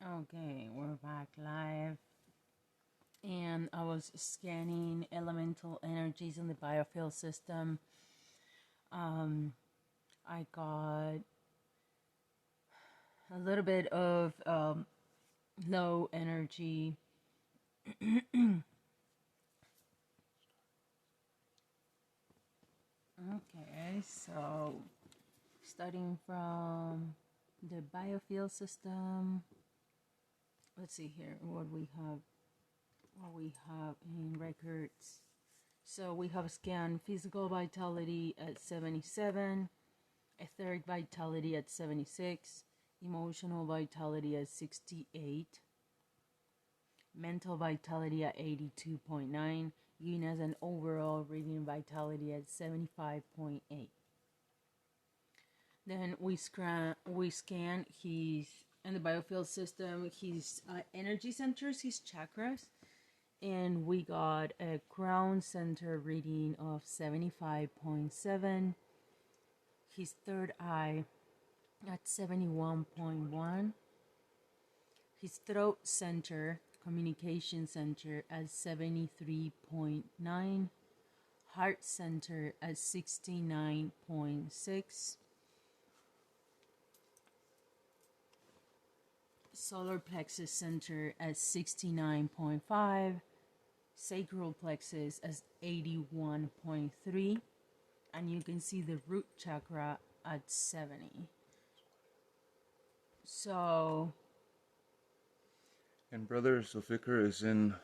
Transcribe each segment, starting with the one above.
Okay, we're back live. And I was scanning elemental energies in the biofield system. I got a little bit of low energy. Okay, so starting from the biofield system, let's see here what we have in records. So we have scanned physical vitality at 77, etheric vitality at 76, emotional vitality at 68, mental vitality at 82.9, giving us an overall reading vitality at 75.8. Then we scan his, in the biofield system, his energy centers, his chakras, and we got a crown center reading of 75.7, his third eye at 71.1, his throat center, communication center at 73.9, heart center at 69.6, solar plexus center at 69.5, sacral plexus as 81.3, and you can see the root chakra at 70. So, and brother Zulfikar is in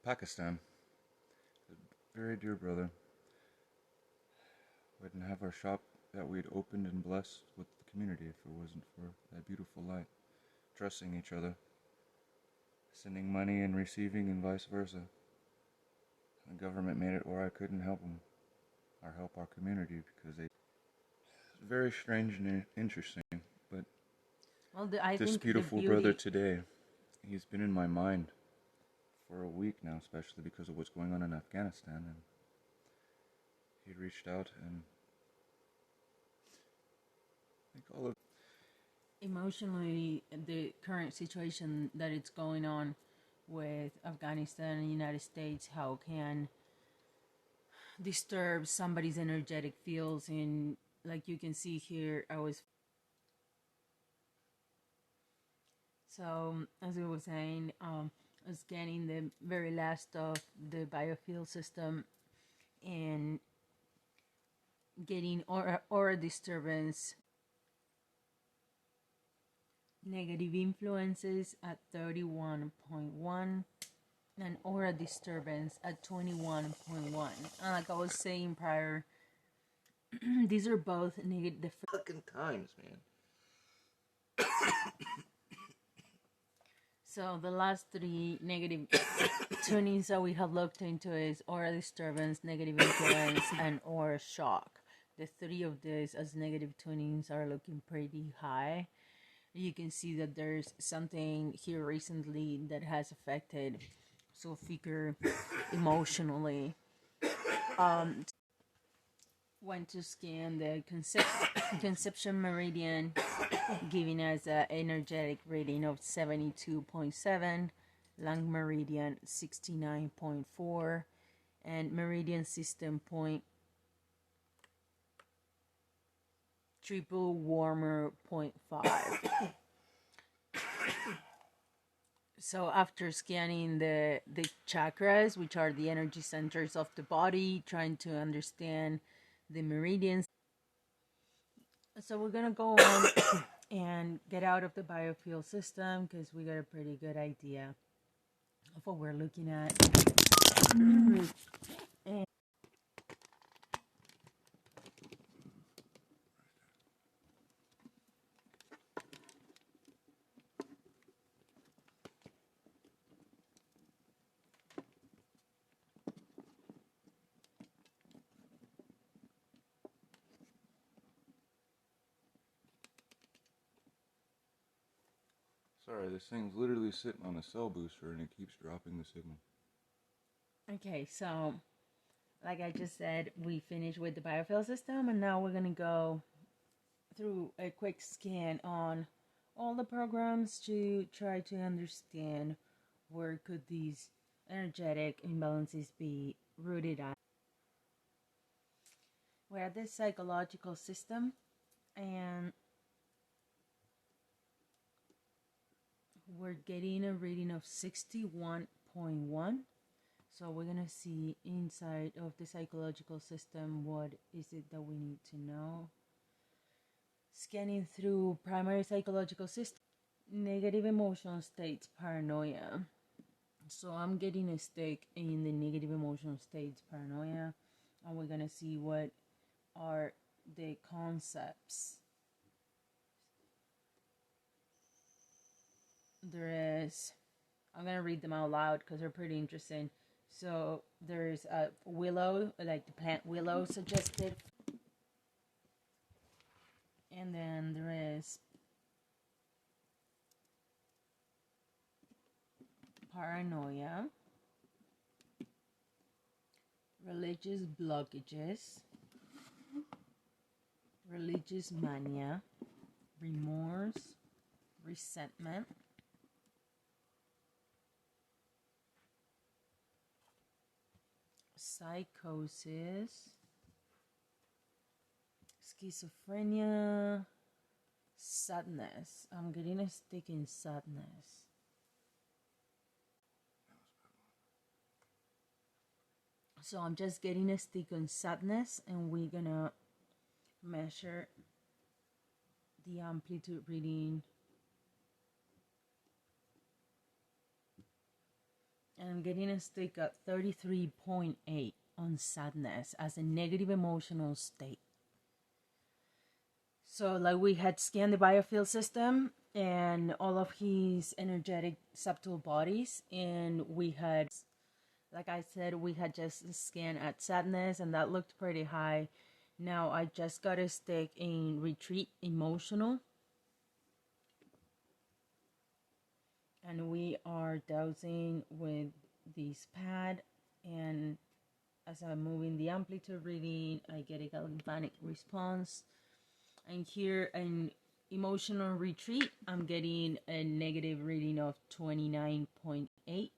Pakistan. A very dear brother. We wouldn't have our shop that we'd opened and blessed with the community if it wasn't for that beautiful light. Trusting each other, sending money and receiving and vice versa. The government made it where I couldn't help them or help our community because they... It's very strange and interesting, but this beautiful brother today, he's been in my mind for a week now, especially because of what's going on in Afghanistan, and he reached out, and I think all of emotionally, the current situation that it's going on with Afghanistan and the United States, how can disturb somebody's energetic fields. And like you can see here, so as I was saying, I was scanning the very last of the biofield system and getting aura disturbance, negative influences at 31.1, and aura disturbance at 21.1. And like I was saying prior, these are both negative. fucking times, man. So the last three negative tunings that we have looked into is aura disturbance, negative influence, and aura shock. The three of these as negative tunings are looking pretty high. You can see that there's something here recently that has affected Zulfikar emotionally. Went to scan the conception meridian, giving us an energetic reading of 72.7, lung meridian 69.4, and meridian system point triple warmer 0.5. So after scanning the chakras, which are the energy centers of the body, trying to understand the meridians, so we're gonna go on and get out of the biofield system because we got a pretty good idea of what we're looking at. And Sorry, this thing's literally sitting on a cell booster and it keeps dropping the signal. okay, so like I just said, we finished with the biofield system, and now we're gonna go through a quick scan on all the programs to try to understand where could these energetic imbalances be rooted at. We're at this psychological system, and we're getting a reading of 61.1. So we're gonna see inside of the psychological system, what is it that we need to know. Scanning through primary psychological system, negative emotional states, paranoia. So I'm getting a stake in the negative emotional states, paranoia, and we're gonna see what are the concepts. There is, I'm gonna read them out loud because they're pretty interesting. So there's a willow, like the plant willow suggested, and then there is paranoia, religious blockages, religious mania, remorse, resentment, psychosis, schizophrenia, sadness. I'm getting a stick in sadness. So I'm just getting a stick on sadness, and we're gonna measure the amplitude reading. And I'm getting a stick at 33.8 on sadness as a negative emotional state. So like we had scanned the biofield system and all of his energetic subtle bodies, and we had, like I said, we had just scanned at sadness, and that looked pretty high. Now I just got a stick in retreat emotional, and we are dosing with this pad, and as I'm moving the amplitude reading, I get a galvanic response. And here in emotional retreat, I'm getting a negative reading of 29.8.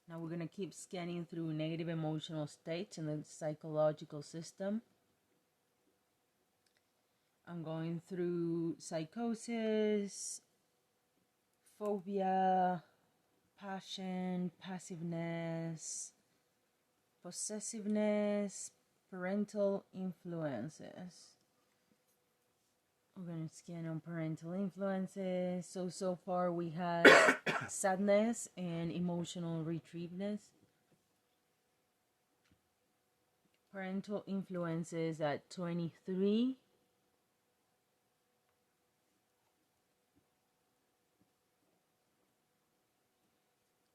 Now we're going to keep scanning through negative emotional states in the psychological system. I'm going through psychosis, phobia, passion, passiveness, possessiveness, parental influences. We're going to scan on parental influences. So far we have sadness and emotional retrievedness. Parental influences at 23.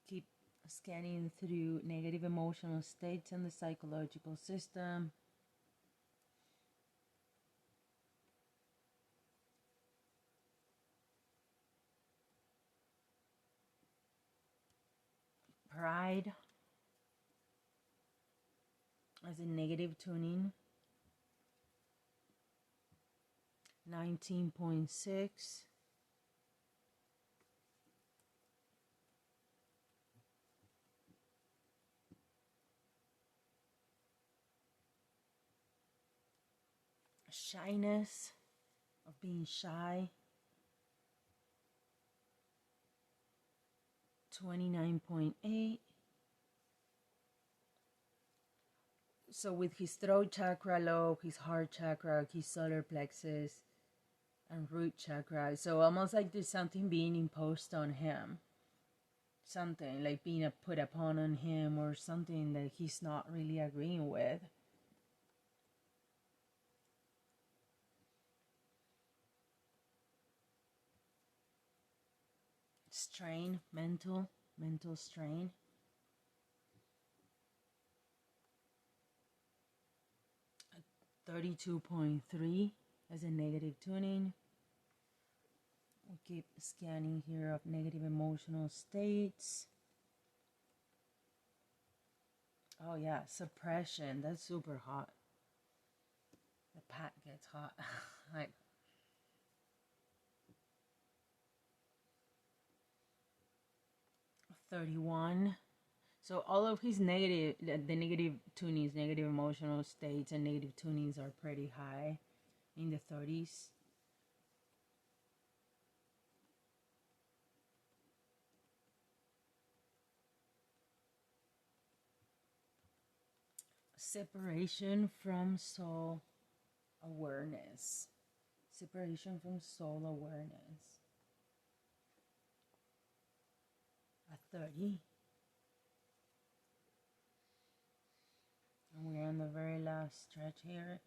Keep scanning through negative emotional states in the psychological system. Pride as a negative tuning. 19.6. Shyness, of being shy. 29.8. So with his throat chakra low, his heart chakra, his solar plexus, and root chakra, so almost like there's something being imposed on him, something like being put upon on him, or something that he's not really agreeing with. Strain, mental strain. 32.3 as a negative tuning. We'll keep scanning here of negative emotional states. Oh yeah, suppression, that's super hot. The pat gets hot. Like 31. So all of his negative, the negative tunings, negative emotional states and negative tunings are pretty high in the 30s. Separation from soul awareness. Separation from soul awareness. At 30. And we're on the very last stretch here.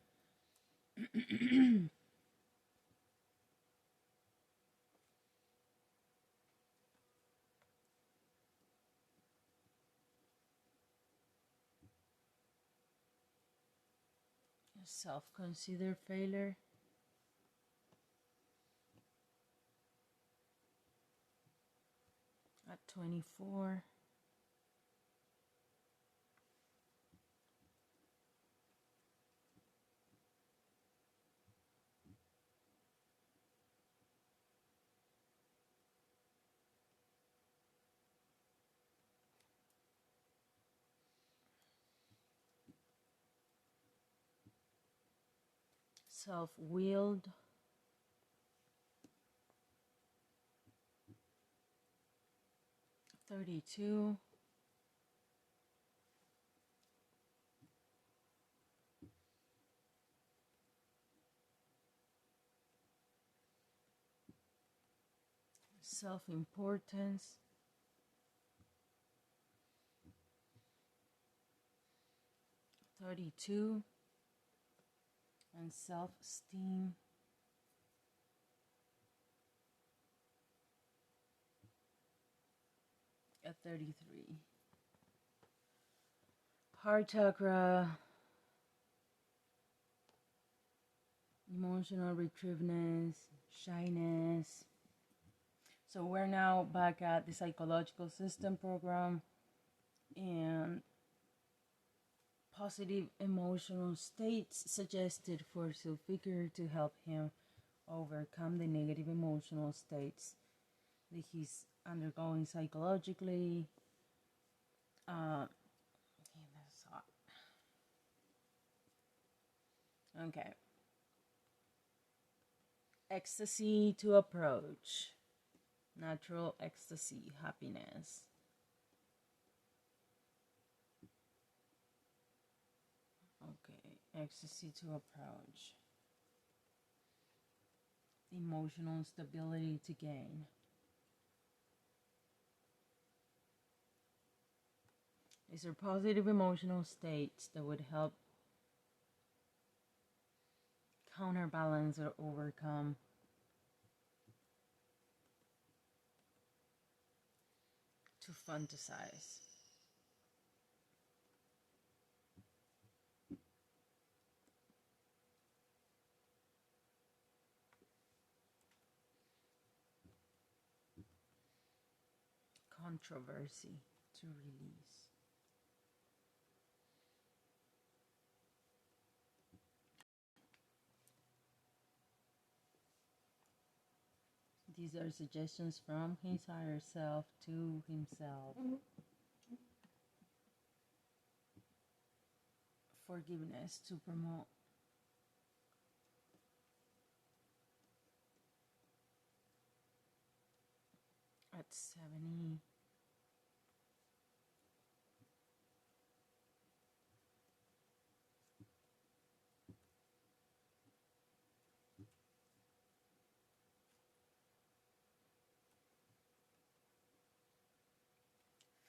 Self-considered failure. At 24. Self-willed. 32. Self-importance. 32. And self-esteem. At 33. Heart chakra. Emotional retrievedness, shyness. So we're now back at the psychological system program and positive emotional states suggested for Zulfikar to help him overcome the negative emotional states that he's undergoing psychologically. Okay. Ecstasy to approach. Natural ecstasy, happiness. Okay, ecstasy to approach. Emotional stability to gain. These are positive emotional states that would help counterbalance or overcome to fantasize. Controversy to release. These are suggestions from his higher self to himself. Forgiveness to promote. At 70.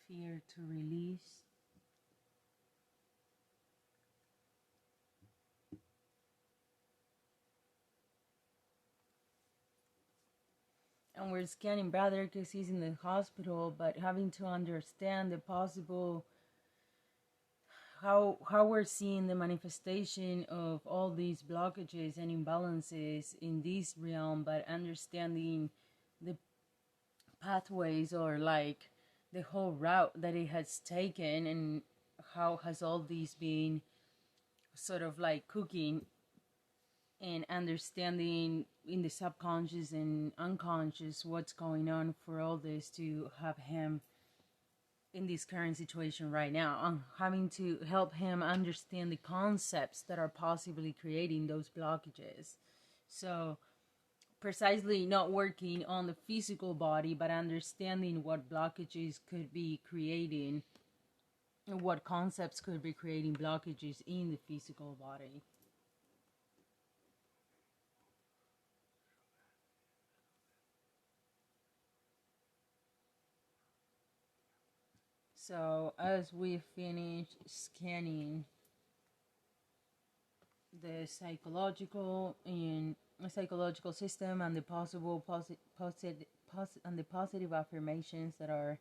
Fear to release. And we're scanning brother because he's in the hospital, but having to understand the possible how we're seeing the manifestation of all these blockages and imbalances in this realm, but understanding the pathways or like the whole route that it has taken and how has all these been sort of like cooking and understanding in the subconscious and unconscious what's going on for all this to have him in this current situation right now. I'm having to help him understand the concepts that are possibly creating those blockages. So precisely not working on the physical body, but understanding what blockages could be creating, what concepts could be creating blockages in the physical body. So as we finish scanning the psychological system and the possible and the positive affirmations that are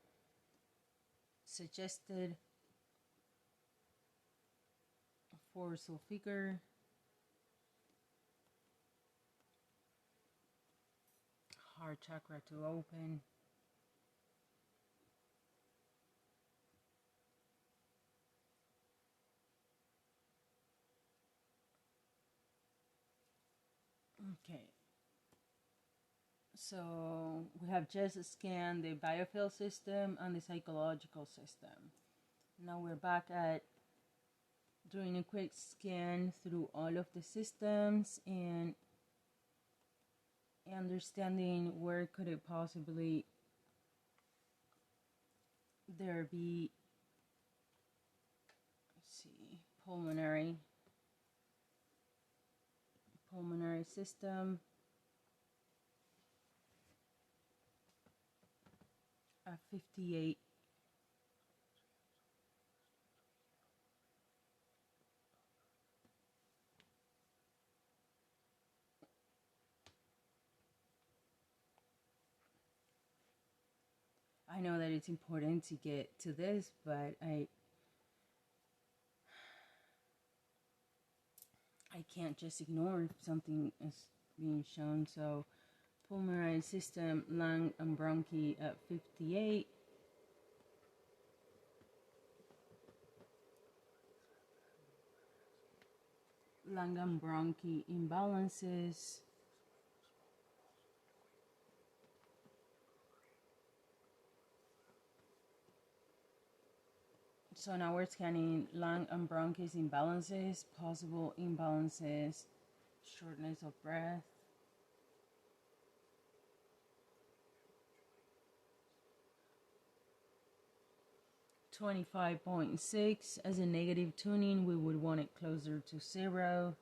suggested for soul figure, heart chakra to open. Okay, so we have just scanned the biofield system and the psychological system. Now we're back at doing a quick scan through all of the systems and understanding where could it possibly there be, let's see, pulmonary system at 58. I know that it's important to get to this, but I can't just ignore if something is being shown. So pulmonary system, lung and bronchi at 58. Lung and bronchi imbalances. So now we're scanning lung and bronchi imbalances, possible imbalances, shortness of breath. (25.6) as a negative tuning, we would want it closer to 0.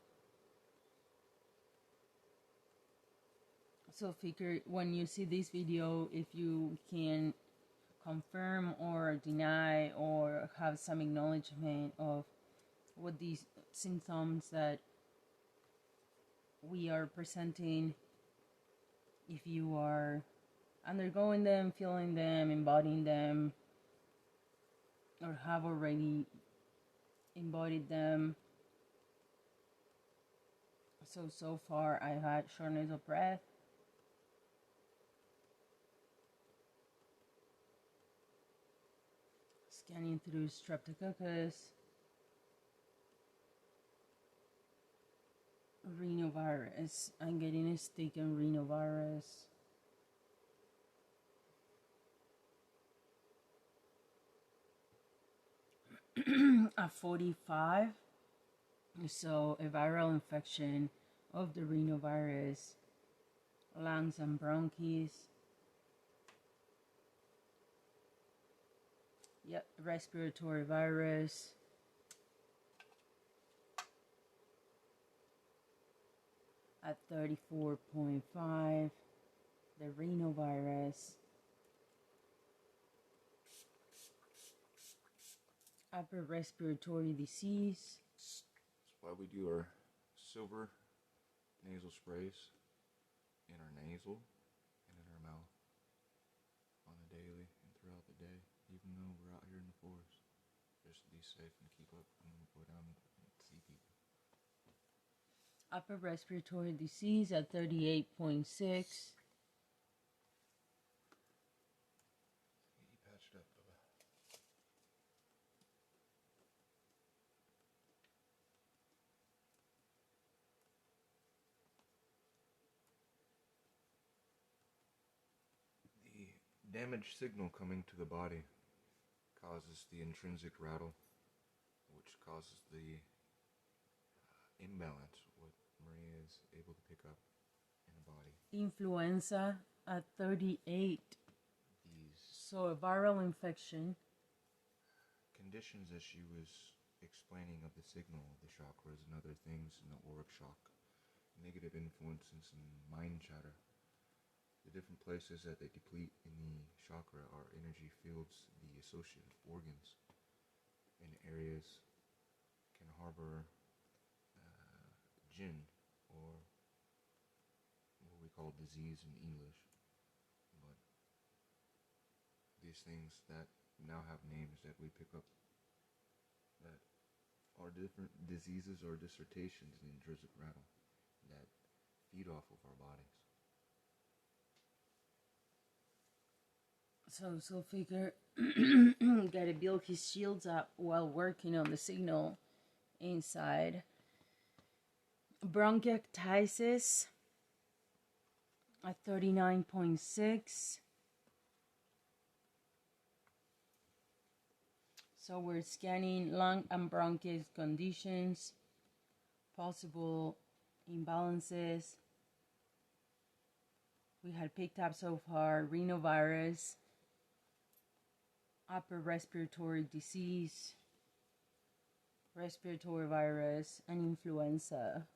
So figure when you see this video, if you can confirm or deny or have some acknowledgement of what these symptoms that we are presenting, if you are undergoing them, feeling them, embodying them, or have already embodied them. So far I had shortness of breath, scanning through streptococcus, rhinovirus. I'm getting a stick in rhinovirus. At 45, so a viral infection of the rhinovirus, lungs and bronchs. Yep, respiratory virus. At 34.5, the rhinovirus. Upper respiratory disease. That's why we do our silver nasal sprays in our nasal and in our mouth on a daily and throughout the day, even though we're out here in the forest, just to be safe and keep up when we go down and see people. Upper respiratory disease at 38.6. Get you patched up, Bubba. The damage signal coming to the body causes the intrinsic rattle, which causes the imbalance, what Maria is able to pick up in the body. Influenza at 38. So a viral infection. Conditions that she was explaining of the signal of the chakras and other things in the auric shock, negative influences and mind chatter. The different places that they deplete in the chakra are energy fields, the associated organs, and areas can harbor jinn, or what we call disease in English. But these things that now have names that we pick up that are different diseases or dissertations in intrinsic rattle that feed off of our bodies. So figure gotta build his shields up while working on the signal inside. Bronchiectasis at 39.6. So we're scanning lung and bronchial conditions, possible imbalances. We had picked up so far rhinovirus, upper respiratory disease, respiratory virus, and influenza.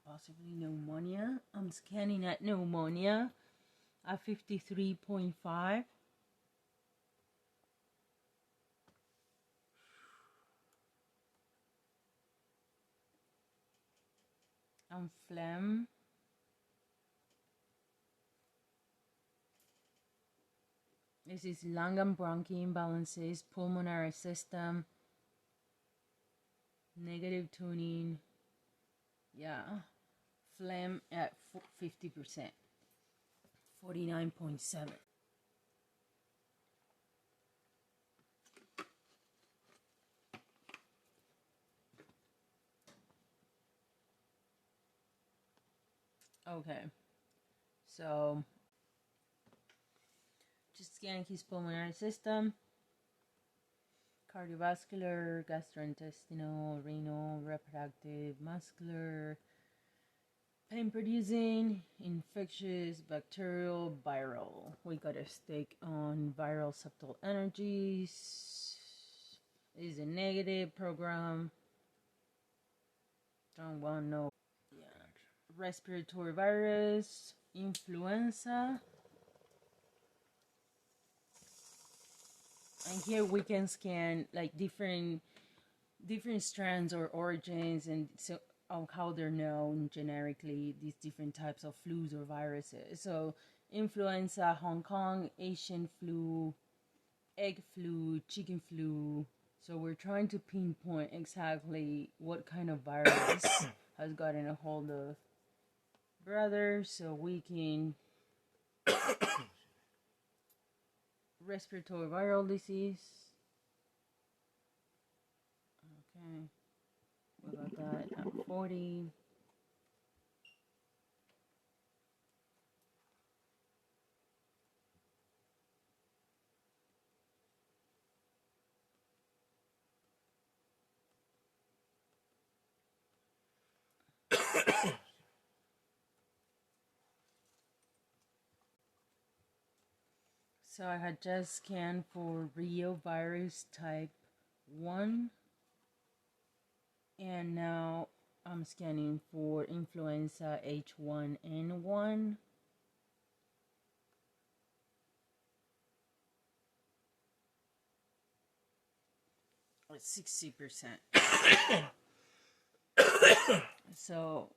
Possibly pneumonia. I'm scanning at pneumonia at 53.5. And phlegm. This is lung and bronchial imbalances, pulmonary system, negative tuning. Yeah, phlegm at 50%, 49.7. Okay, so just scanning his pulmonary system, cardiovascular, gastrointestinal, renal, reproductive, muscular, pain-producing, infectious, bacterial, viral. We got a stake on viral subtle energies. This is a negative program. Don't want to know. Yeah. Respiratory virus, influenza. And here we can scan like different strands or origins, and so on how they're known generically, these different types of flus or viruses. So influenza, Hong Kong, Asian flu, egg flu, chicken flu. So we're trying to pinpoint exactly what kind of virus has gotten a hold of brother, so we can respiratory viral disease. Okay, we got that at 40. So I had just scanned for reovirus type 1, and now I'm scanning for influenza H1N1. It's 60%. So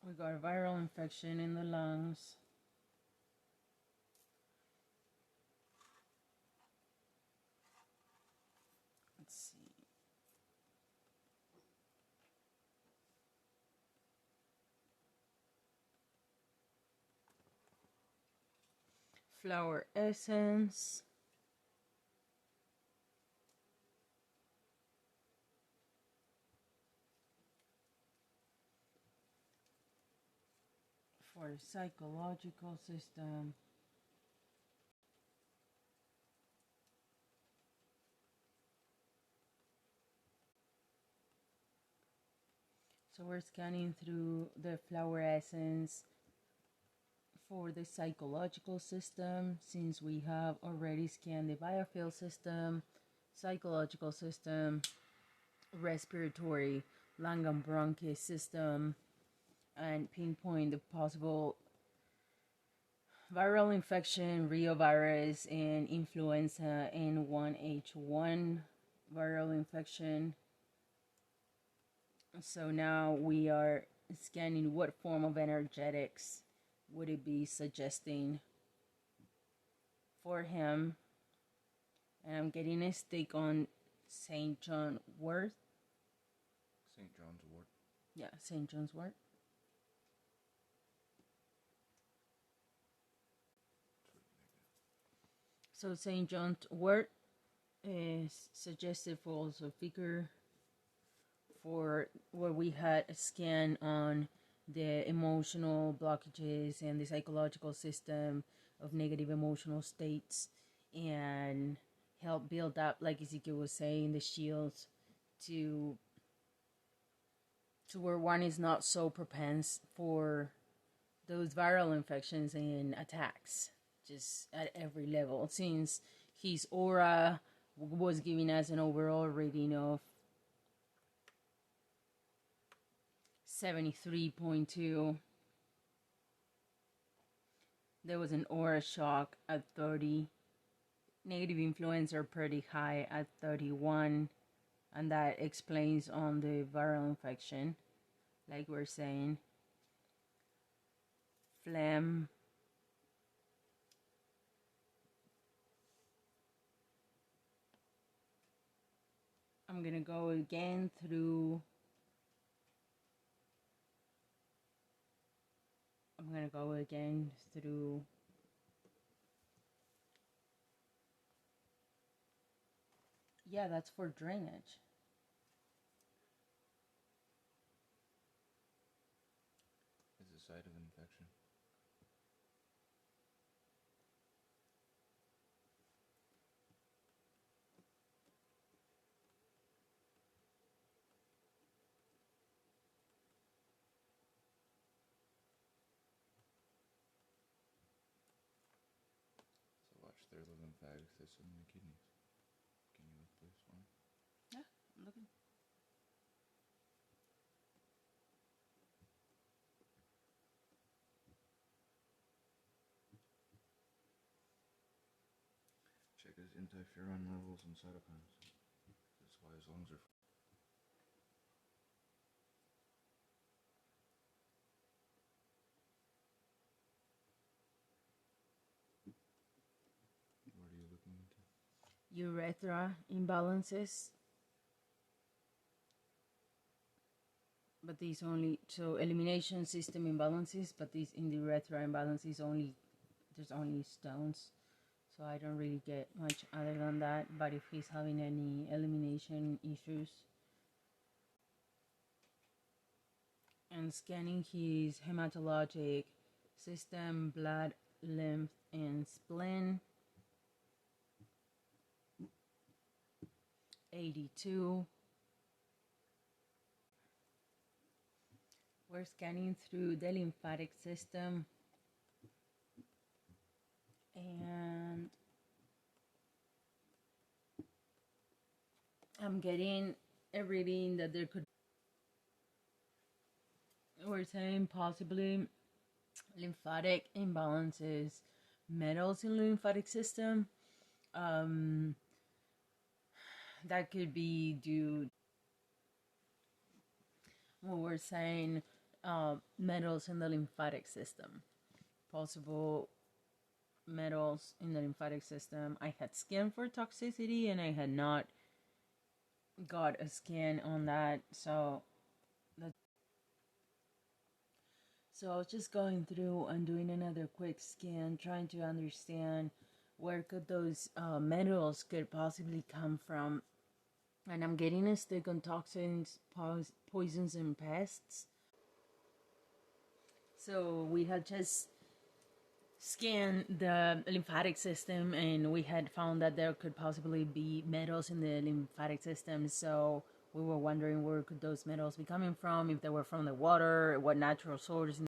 we got a viral infection in the lungs. Let's see. Flower essence. for the psychological system. So we're scanning through the fluorescence for the psychological system, since we have already scanned the biofield system, psychological system, respiratory lung and bronchi system, and pinpoint the possible viral infection, reovirus, and influenza N1H1 viral infection. So now we are scanning what form of energetics would it be suggesting for him. And I'm getting a stick on St. John Wort. St. John's Wort. Yeah, St. John's Wort. So St. John's Wort is suggested for also figure for where we had a scan on the emotional blockages and the psychological system of negative emotional states, and help build up, like Ezekiel was saying, the shields to where one is not so propense for those viral infections and attacks just at every level, since his aura was giving us an overall reading of 73.2. There was an aura shock at 30. Negative influence are pretty high at 31, and that explains on the viral infection, like we're saying. Phlegm. I'm gonna go again through. Yeah, that's for drainage. It's a site of infection. So watch, there's a lymphatic system in the kidneys. Can you look please for me? Yeah, I'm looking. Check his interferon levels and cytokines. That's why his lungs are. What are you looking into? Urethra imbalances. But these only, so elimination system imbalances, but these in the urethra imbalances only, there's only stones. So I don't really get much other than that. But if he's having any elimination issues, and scanning his hematologic system, blood, lymph, and spleen. 82. We're scanning through the lymphatic system, and I'm getting a reading that there could, we're saying possibly lymphatic imbalances, metals in the lymphatic system. That could be due, well, we're saying metals in the lymphatic system, possible metals in the lymphatic system. I had scanned for toxicity and I had not got a scan on that, so I was just going through and doing another quick scan, trying to understand where could those metals could possibly come from. And I'm getting a stick on toxins, poisons, and pests. So we had just scanned the lymphatic system, and we had found that there could possibly be metals in the lymphatic system. So we were wondering where could those metals be coming from, if they were from the water, what natural source